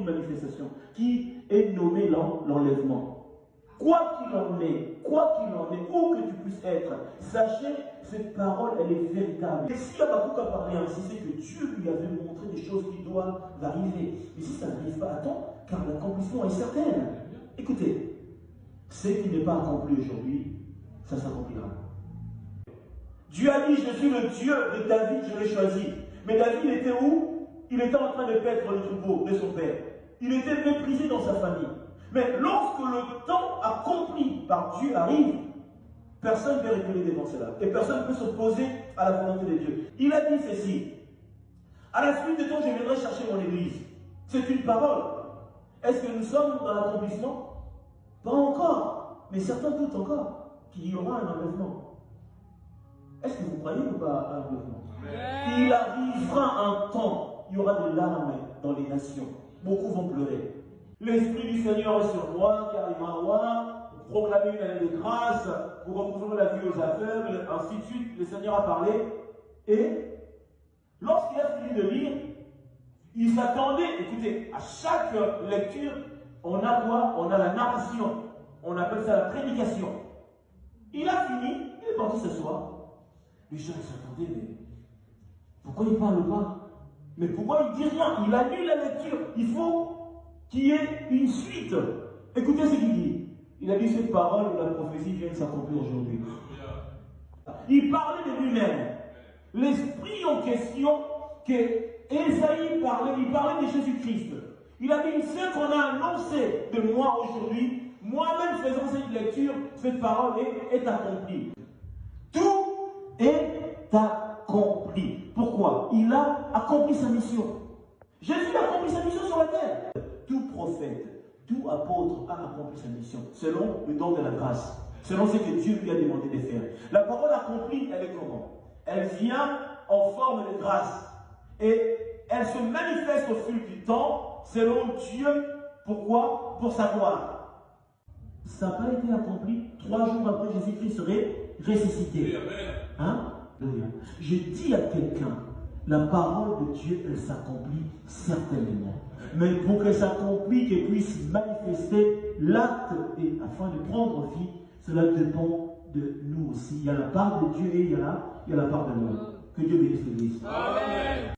d'une manifestation qui est nommée l'enlèvement. Quoi qu'il en est, où que tu puisses être, sachez, cette parole, elle est véritable. Et si Habakkuk a parlé ainsi, c'est que Dieu lui avait montré des choses qui doivent arriver. Mais si ça n'arrive pas, attends, car l'accomplissement est certain. Écoutez, ce qui n'est pas accompli aujourd'hui, ça s'accomplira. Dieu a dit, je suis le Dieu de David, je l'ai choisi. Mais David était où? Il était en train de paître le troupeau de son père. Il était méprisé dans sa famille. Mais lorsque le temps accompli par Dieu arrive, personne ne peut reculer devant cela. Et personne ne peut s'opposer à la volonté de Dieu. Il a dit ceci. À la suite de temps, je viendrai chercher mon église. C'est une parole. Est-ce que nous sommes dans l'accomplissement? Pas encore. Mais certains doutent encore qu'il y aura un enlèvement. Est-ce que vous croyez ou pas à l'enlèvement? Il arrivera un temps, il y aura des larmes dans les nations. Beaucoup vont pleurer. L'Esprit du Seigneur est sur moi, car il m'a envoyé pour proclamer une année de grâce, pour recouvrir la vie aux aveugles, ainsi de suite. Le Seigneur a parlé. Et lorsqu'il a fini de lire, il s'attendait, écoutez, à chaque lecture, on a quoi? On a la narration. On appelle ça la prédication. Il a fini, il est parti s'asseoir. Les gens s'attendaient, mais pourquoi il ne parle pas? Mais pourquoi il ne dit rien? Il a lu la lecture. Il faut qu'il y ait une suite. Écoutez ce qu'il dit. Il a dit cette parole, la prophétie vient de s'accomplir aujourd'hui. Il parlait de lui-même. L'esprit en question, que Ésaïe parlait, il parlait de Jésus-Christ. Il a dit, ce qu'on a annoncé de moi aujourd'hui, moi-même faisant cette lecture, cette parole est accomplie. Tout est accompli. Pourquoi? Il a accompli sa mission. Jésus a accompli sa mission sur la terre. Tout prophète, tout apôtre a accompli sa mission, selon le don de la grâce, selon ce que Dieu lui a demandé de faire. La parole accomplie, elle est comment? Elle vient en forme de grâce. Et elle se manifeste au fil du temps, selon Dieu. Pourquoi? Pour sa gloire. Ça n'a pas été accompli 3 jours après Jésus-Christ serait ressuscité. Hein? Je dis à quelqu'un, la parole de Dieu, elle s'accomplit certainement. Mais pour qu'elle s'accomplisse, qu'elle puisse manifester l'acte et afin de prendre vie, cela dépend de nous aussi. Il y a la part de Dieu et il y a la part de l'homme. Que Dieu bénisse l'Église. Amen.